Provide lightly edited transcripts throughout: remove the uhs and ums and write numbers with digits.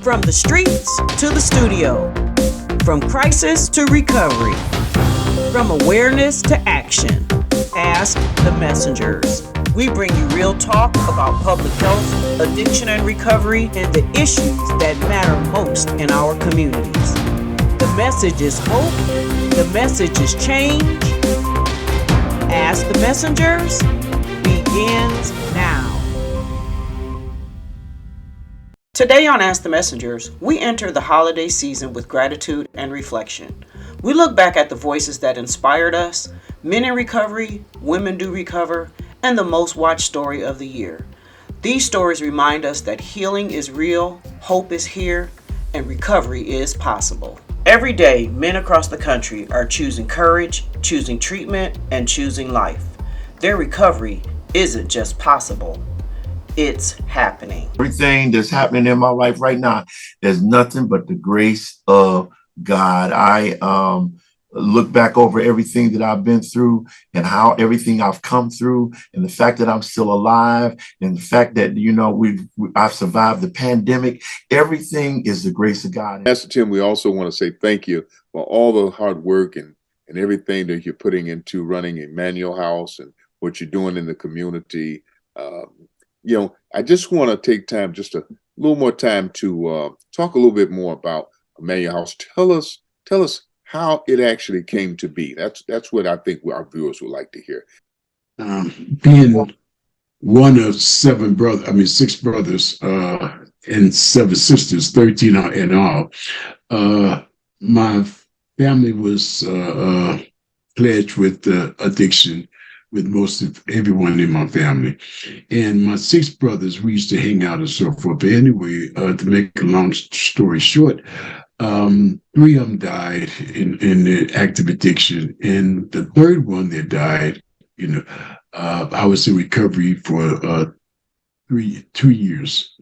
From the streets to the studio, from crisis to recovery, from awareness to action. Ask the Messengers. We bring you real talk about public health, addiction and recovery, and the issues that matter most in our communities. The message is hope. The message is change. Ask the Messengers begins now. Today on Ask the Messengers, we enter the holiday season with gratitude and reflection. We look back at the voices that inspired us, Men in Recovery, Women Do Recover, and the most watched story of the year. These stories remind us that healing is real, hope is here, and recovery is possible. Every day, men across the country are choosing courage, choosing treatment, and choosing life. Their recovery isn't just possible, it's happening. Everything that's happening in my life right now is nothing but the grace of God. I look back over everything that I've been through and how everything I've come through, and the fact that I'm still alive, and the fact that, I've survived the pandemic. Everything is the grace of God. Pastor Tim, we also want to say thank you for all the hard work and everything that you're putting into running Emmanuel House and what you're doing in the community. I just want to take time, just a little more time to talk a little bit more about Emmanuel House. Tell us how it actually came to be. That's what I think our viewers would like to hear. Being one of six brothers and seven sisters, 13 in all, my family was pledged with addiction with most of everyone in my family. And my six brothers, we used to hang out and so forth. But anyway, to make a long story short, three of them died in the active addiction. And the third one that died, I was in recovery for 2 years,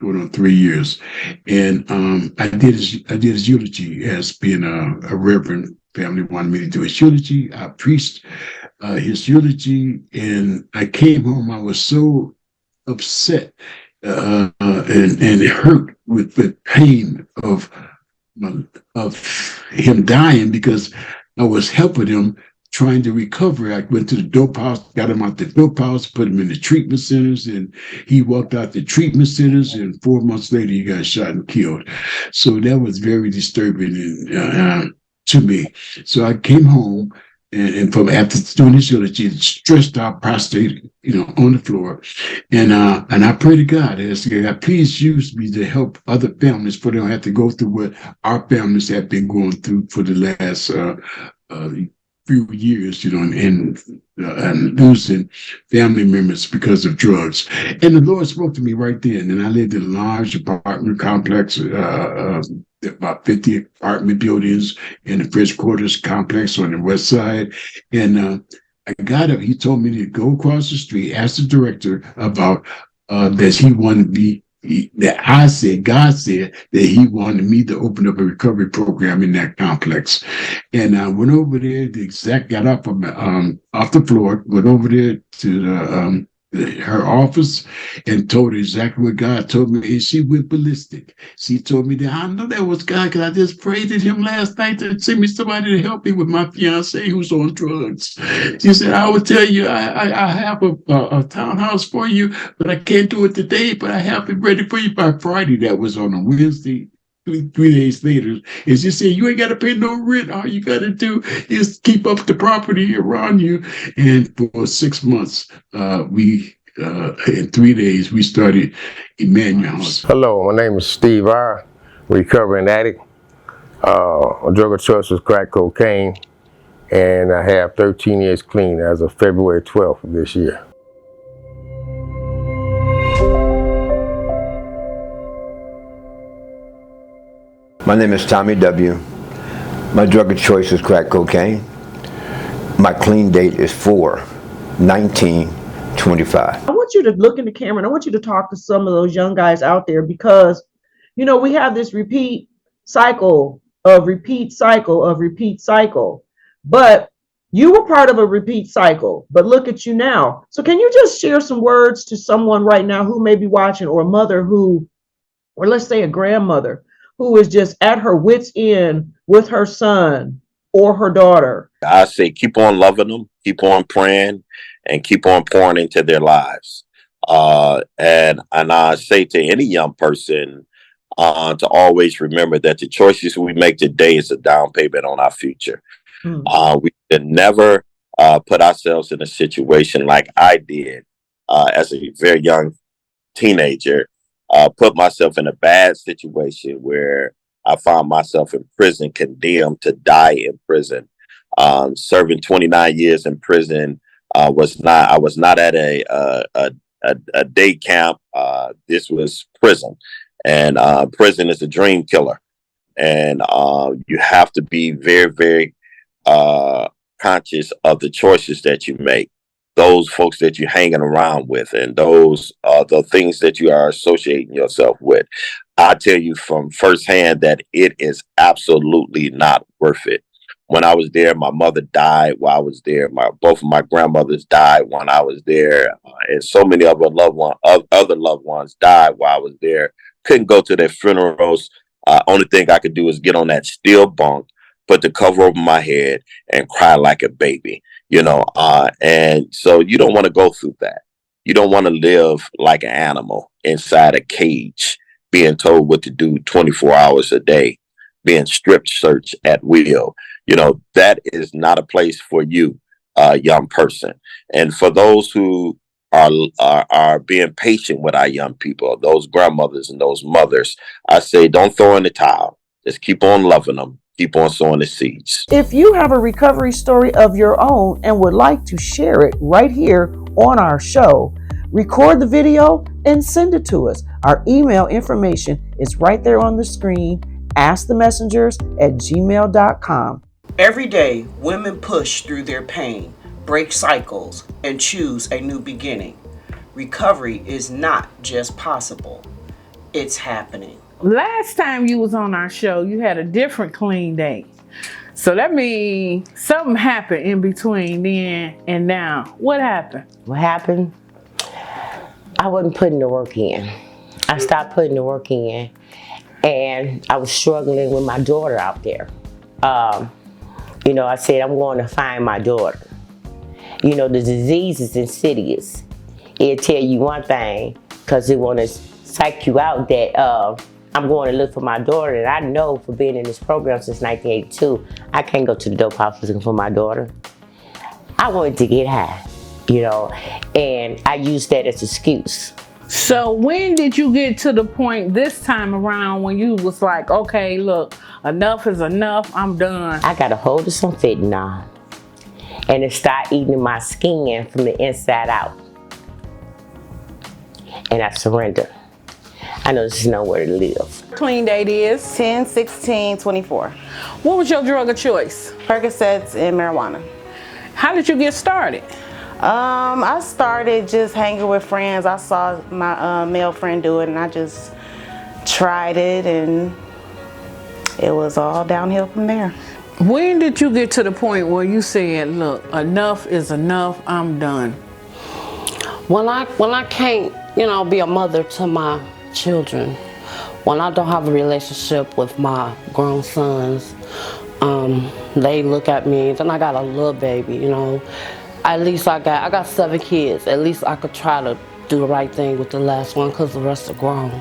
going on 3 years. And I did his eulogy as being a reverend. Family wanted me to do his eulogy. I preached his eulogy, and I came home. I was so upset and hurt with the pain of him dying, because I was helping him trying to recover. I went to the dope house, got him out the dope house, put him in the treatment centers, and he walked out the treatment centers, and 4 months later he got shot and killed. So that was very disturbing to me. So I came home, and from after doing his eulogy, stretched out, prostrate, on the floor, and I pray to God, I ask God, please use me to help other families, so they don't have to go through what our families have been going through for the last few years, and losing family members because of drugs. And the Lord spoke to me right then, and I lived in a large apartment complex, about 50 apartment buildings in the French Quarters complex on the west side. And I got up, he told me to go across the street, ask the director about that he wanted me, God said that he wanted me to open up a recovery program in that complex. And I went over there, got up off the floor, went over there to her office and told her exactly what God told me, and she went ballistic. She told me that I know that was God, because I just prayed to him last night to send me somebody to help me with my fiance who's on drugs. She said, I will tell you, I have a townhouse for you, but I can't do it today, but I have it ready for you by Friday. That was on a Wednesday. 3 days later, and she said, you ain't got to pay no rent. All you got to do is keep up the property around you. And for 6 months, in 3 days, we started Emmanuel House. Hello, my name is Steve R., recovering addict. My drug of choice was crack cocaine, and I have 13 years clean as of February 12th of this year. My name is Tommy W. My drug of choice is crack cocaine. My clean date is 4/19/25. I want you to look in the camera, and I want you to talk to some of those young guys out there, because, we have this repeat cycle. But you were part of a repeat cycle, but look at you now. So can you just share some words to someone right now who may be watching, or a mother who or let's say a grandmother who is just at her wit's end with her son or her daughter? I say keep on loving them, keep on praying, and keep on pouring into their lives. And I say to any young person to always remember that the choices we make today is a down payment on our future. Mm. We should never put ourselves in a situation like I did as a very young teenager, put myself in a bad situation where I found myself in prison, condemned to die in prison. Serving 29 years in prison I was not at a day camp. This was prison, and prison is a dream killer, and you have to be very, very conscious of the choices that you make, those folks that you're hanging around with, and those the things that you are associating yourself with. I tell you from firsthand that it is absolutely not worth it. When I was there, my mother died while I was there. Both of my grandmothers died when I was there, and so many other other loved ones died while I was there. Couldn't go to their funerals. Only thing I could do is get on that steel bunk, put the cover over my head, and cry like a baby. And so you don't want to go through that. You don't want to live like an animal inside a cage, being told what to do 24 hours a day, being strip searched at will. That is not a place for you, young person. And for those who are being patient with our young people, those grandmothers and those mothers, I say don't throw in the towel. Just keep on loving them. Keep on sowing the seeds. If you have a recovery story of your own and would like to share it right here on our show, record the video and send it to us. Our email information is right there on the screen, askthemessengers@gmail.com. Every day, women push through their pain, break cycles, and choose a new beginning. Recovery is not just possible, it's happening. Last time you was on our show, you had a different clean date. So that means something happened in between then and now. What happened? What happened? I wasn't putting the work in. I stopped putting the work in, and I was struggling with my daughter out there. I said, I'm going to find my daughter. The disease is insidious. It'll tell you one thing, because it want to psych you out that I'm going to look for my daughter. And I know for being in this program since 1982, I can't go to the dope house looking for my daughter. I wanted to get high, and I used that as an excuse. So when did you get to the point this time around when you was like, okay, look, enough is enough, I'm done? I got a hold of some fentanyl, and it started eating my skin from the inside out. And I surrendered. I know there's nowhere to live. Clean date is 10/16/24. What was your drug of choice? Percocets and marijuana. How did you get started? I started just hanging with friends. I saw my male friend do it, and I just tried it, and it was all downhill from there. When did you get to the point where you said, look, enough is enough, I'm done? When I can't, be a mother to my children, when I don't have a relationship with my grown sons, they look at me, then I got a little baby, At least I got 7 kids. At least I could try to do the right thing with the last one, because the rest are grown.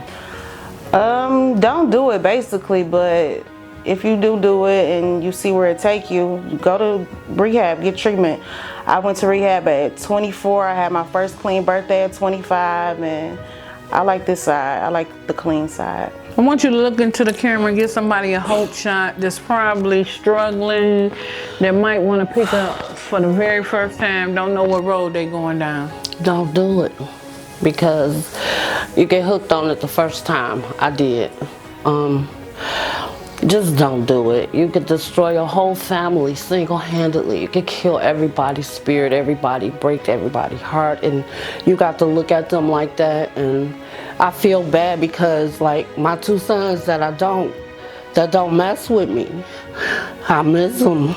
Don't do it basically, but if you do it and you see where it take you, go to rehab, get treatment. I went to rehab at 24. I had my first clean birthday at 25, and I like this side. I like the clean side. I want you to look into the camera and give somebody a hope shot that's probably struggling, that might want to pick up for the very first time, don't know what road they're going down. Don't do it, because you get hooked on it the first time. I did. Just don't do it. You could destroy your whole family single-handedly. You could kill everybody's spirit, break everybody's heart, and you got to look at them like that. And I feel bad because, like, my 2 sons that don't mess with me, I miss them.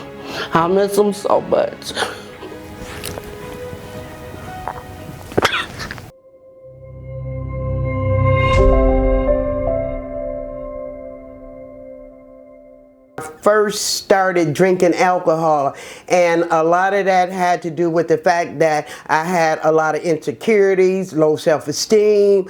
I miss them so much. first started drinking alcohol, and a lot of that had to do with the fact that I had a lot of insecurities, low self-esteem.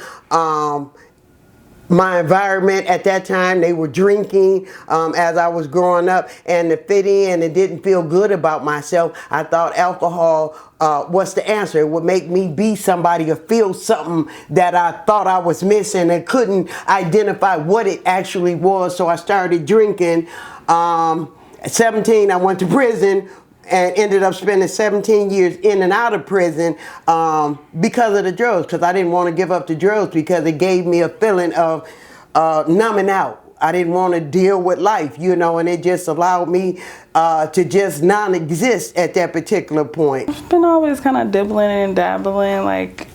My environment at that time, they were drinking as I was growing up, and to fit in and didn't feel good about myself, I thought alcohol was the answer. It would make me be somebody or feel something that I thought I was missing and couldn't identify what it actually was. So I started drinking. At 17, I went to prison and ended up spending 17 years in and out of prison because of the drugs, because I didn't want to give up the drugs because it gave me a feeling of numbing out. I didn't want to deal with life, you know, and it just allowed me to just non-exist at that particular point. I've been always kind of dibbling and dabbling, like,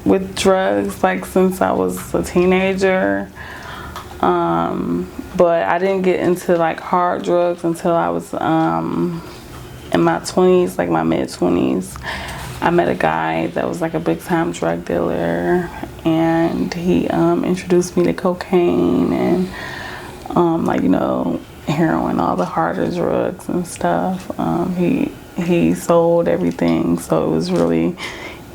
with drugs, like, since I was a teenager. But I didn't get into, like, hard drugs until I was in my 20s, like my mid-20s. I met a guy that was like a big-time drug dealer, and he introduced me to cocaine and like, you know, heroin, all the harder drugs and stuff. He sold everything, so it was really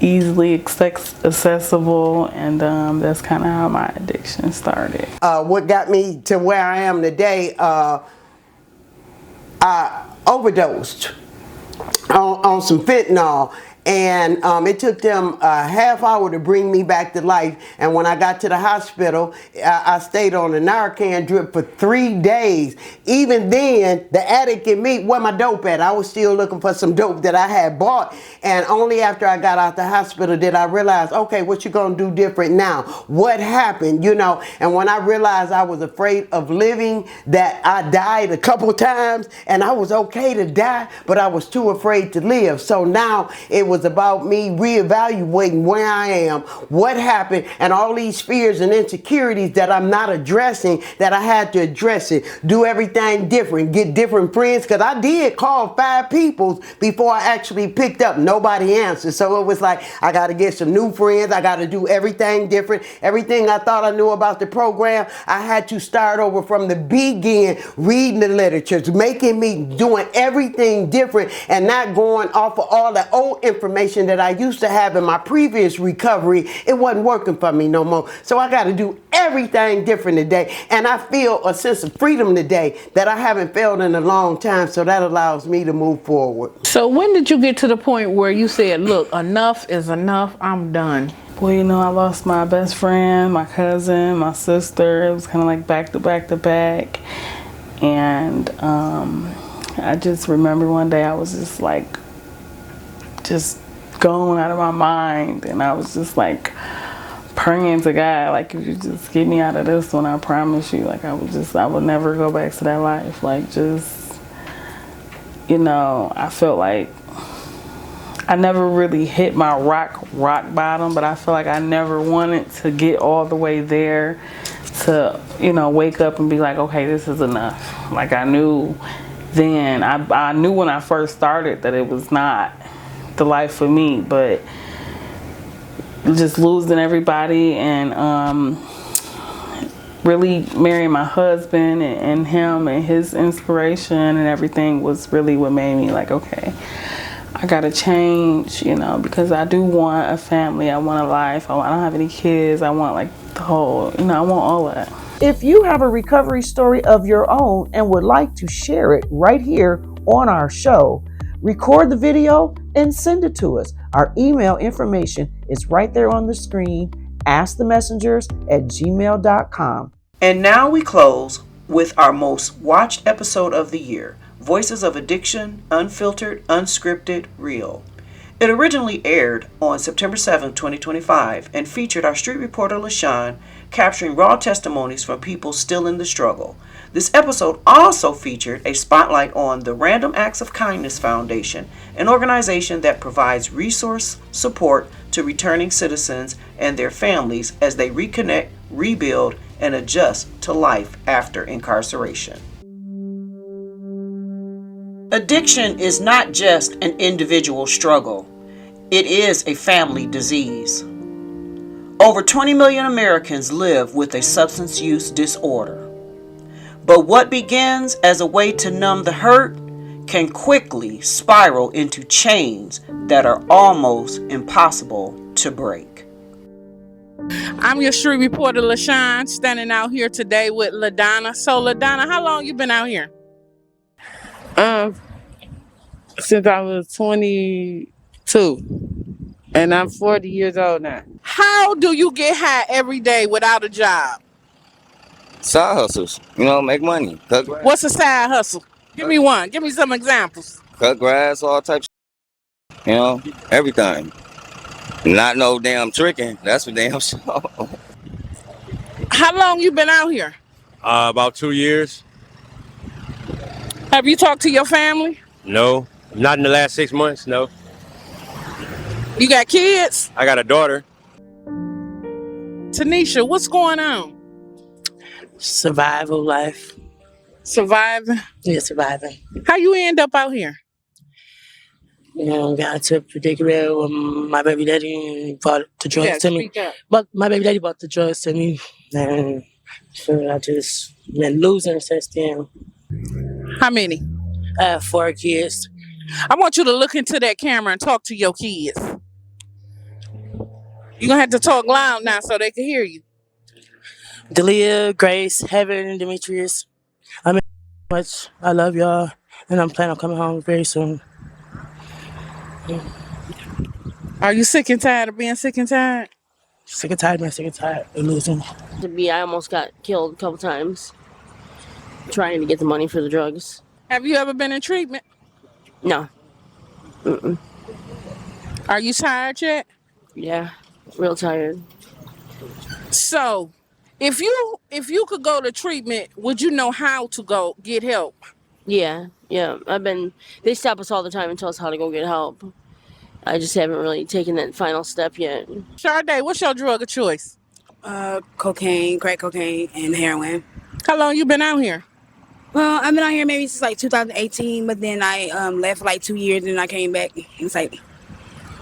easily accessible, and that's kind of how my addiction started. What got me to where I am today, I overdosed on some fentanyl, and it took them a half hour to bring me back to life. And when I got to the hospital, I stayed on a Narcan drip for 3 days. Even then, the addict in me, where my dope at? I was still looking for some dope that I had bought. And only after I got out the hospital did I realize, okay, what you gonna do different now? What happened, you know? And when I realized I was afraid of living, that I died a couple times, and I was okay to die, but I was too afraid to live. So now it was about me reevaluating where I am, what happened, and all these fears and insecurities that I'm not addressing, that I had to address it, do everything different, get different friends, because I did call 5 people before I actually picked up. Nobody answered. So it was like, I got to get some new friends. I got to do everything different. Everything I thought I knew about the program, I had to start over from the beginning, reading the literature, making me doing everything different and not going off of all the old information that I used to have in my previous recovery. It wasn't working for me no more. So I got to do everything different today. And I feel a sense of freedom today that I haven't felt in a long time. So that allows me to move forward. So when did you get to the point where you said, look, enough is enough, I'm done? Well, you know, I lost my best friend, my cousin, my sister. It was kind of like back to back to back. And I just remember one day I was just like, just going out of my mind, and I was just like praying to God, like, if you just get me out of this one, I promise you, like, I would never go back to that life. Like, just, you know, I felt like I never really hit my rock bottom, but I feel like I never wanted to get all the way there to, you know, wake up and be like, okay, this is enough. Like, I knew then, I knew when I first started that it was not the life for me, but just losing everybody and really marrying my husband and him and his inspiration and everything was really what made me like, okay, I gotta change, you know, because I do want a family, I want a life, I don't have any kids, I want like the whole, you know, I want all of that. If you have a recovery story of your own and would like to share it right here on our show, record the video and send it to us. Our email information is right there on the screen, askthemessengers@gmail.com. And now we close with our most watched episode of the year, Voices of Addiction, Unfiltered, Unscripted, Real. It originally aired on September 7, 2025, and featured our street reporter LaShawn capturing raw testimonies from people still in the struggle. This episode also featured a spotlight on the Random Acts of Kindness Foundation, an organization that provides resource support to returning citizens and their families as they reconnect, rebuild, and adjust to life after incarceration. Addiction is not just an individual struggle. It is a family disease. Over 20 million Americans live with a substance use disorder. But what begins as a way to numb the hurt can quickly spiral into chains that are almost impossible to break. I'm your street reporter, LaShawn, standing out here today with LaDonna. So, LaDonna, how long you been out here? Since I was 22, and I'm 40 years old now. How do you get high every day without a job? Side hustles, make money. Cut grass. What's a side hustle? Give me one. Give me some examples. Cut grass, all types of everything. Not no damn tricking, that's for damn sure. How long you been out here? About 2 years. Have you talked to your family? No, not in the last 6 months, no. You got kids? I got a daughter. Tanisha, what's going on? Survival life. Surviving? Yeah, surviving. How you end up out here? Got to a predicament when my baby daddy bought the drugs to me. But my baby daddy bought the drugs to me. And so I just been losing since then. How many? I have 4 kids. I want you to look into that camera and talk to your kids. You're going to have to talk loud now so they can hear you. Delia, Grace, Heaven, Demetrius. I miss you much. I love y'all. And I'm planning on coming home very soon. Are you sick and tired of being sick and tired? Sick and tired, man. Sick and tired of losing. To be, I almost got killed a couple times trying to get the money for the drugs. Have you ever been in treatment? No. Mm-mm. Are you tired yet? Yeah, real tired. So, if you could go to treatment, would you know how to go get help? Yeah. They stop us all the time and tell us how to go get help. I just haven't really taken that final step yet. Sade, what's your drug of choice? Cocaine, crack cocaine, and heroin. How long you been out here? Well, I've been out here maybe since like 2018, but then I left for like 2 years and I came back. It's like,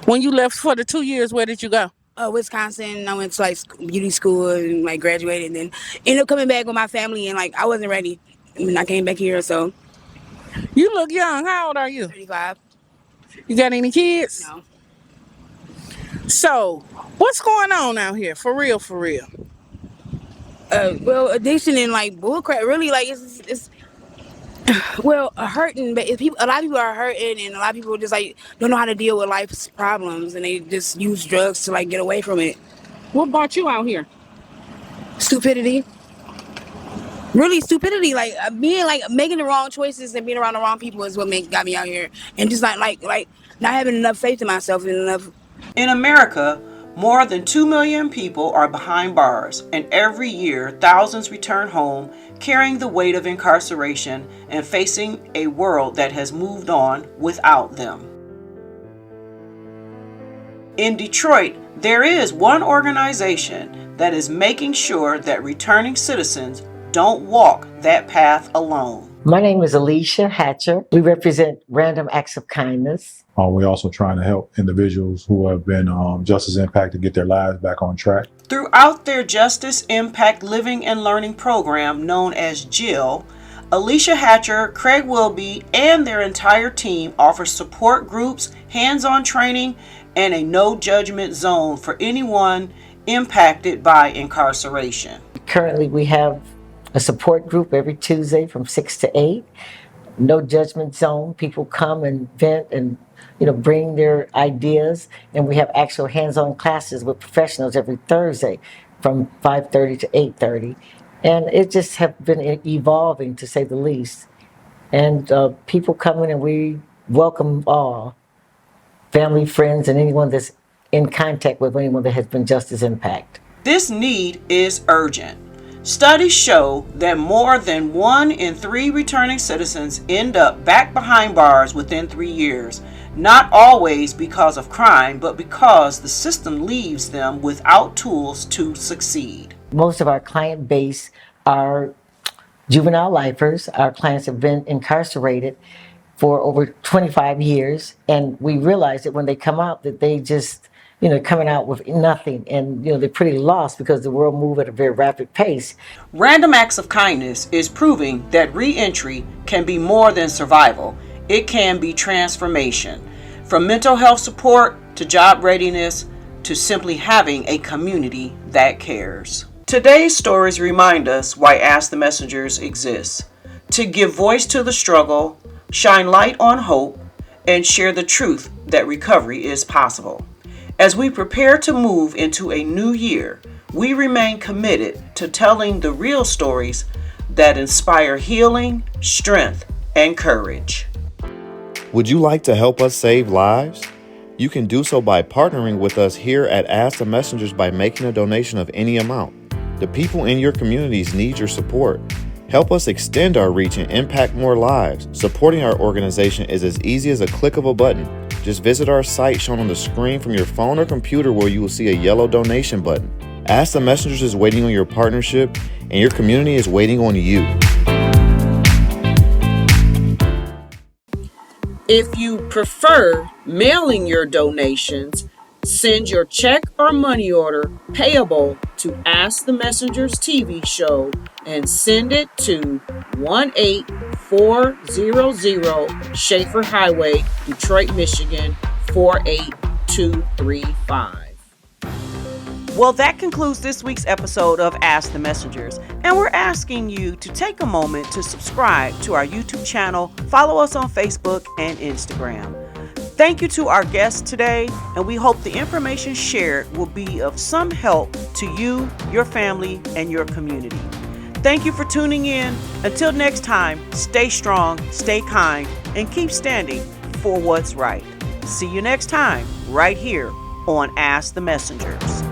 when you left for the 2 years, where did you go? Wisconsin. I went to like beauty school and like graduated, and then ended up coming back with my family, and like I wasn't ready. And I came back here, so. You look young. How old are you? 35. You got any kids? No. So, what's going on out here? For real, for real? Well, addiction and like bullcrap. Really, like it's well, hurting. But a lot of people are hurting, and a lot of people just like don't know how to deal with life's problems, and they just use drugs to like get away from it. What brought you out here? Stupidity. Really, stupidity. Like being like making the wrong choices and being around the wrong people is what got me out here, and just like not having enough faith in myself and enough. In America, more than 2 million people are behind bars, and every year thousands return home carrying the weight of incarceration and facing a world that has moved on without them. In Detroit, there is one organization that is making sure that returning citizens don't walk that path alone. My name is Alicia Hatcher. We represent Random Acts of Kindness. We're also trying to help individuals who have been justice impacted get their lives back on track. Throughout their Justice Impact Living and Learning program known as JIL, Alicia Hatcher, Craig Wilby, and their entire team offer support groups, hands-on training, and a no-judgment zone for anyone impacted by incarceration. Currently, we have a support group every Tuesday from 6 to 8. No judgment zone. People come and vent and bring their ideas, and we have actual hands-on classes with professionals every Thursday from 5:30 to 8:30, and it just have been evolving, to say the least. And people come in, and we welcome all, family, friends, and anyone that's in contact with anyone that has been justice impact. This need is urgent. Studies show that more than 1 in 3 returning citizens end up back behind bars within 3 years, not always because of crime, but because the system leaves them without tools to succeed. Most of our client base are juvenile lifers. Our clients have been incarcerated for over 25 years, and we realize that when they come out that they just coming out with nothing, and they're pretty lost because the world moves at a very rapid pace. Random Acts of Kindness is proving that re-entry can be more than survival. It can be transformation. From mental health support to job readiness to simply having a community that cares. Today's stories remind us why Ask the Messengers exists. To give voice to the struggle, shine light on hope, and share the truth that recovery is possible. As we prepare to move into a new year, we remain committed to telling the real stories that inspire healing, strength, and courage. Would you like to help us save lives? You can do so by partnering with us here at Ask the Messengers by making a donation of any amount. The people in your communities need your support. Help us extend our reach and impact more lives. Supporting our organization is as easy as a click of a button. Just visit our site shown on the screen from your phone or computer where you will see a yellow donation button. Ask the Messengers is waiting on your partnership, and your community is waiting on you. If you prefer mailing your donations, send your check or money order payable to Ask the Messengers TV show and send it to 18400 Schaefer Highway, Detroit, Michigan 48235. Well, that concludes this week's episode of Ask the Messengers, and we're asking you to take a moment to subscribe to our YouTube channel, follow us on Facebook and Instagram. Thank you to our guests today, and we hope the information shared will be of some help to you, your family, and your community. Thank you for tuning in. Until next time, stay strong, stay kind, and keep standing for what's right. See you next time, right here on Ask the Messengers.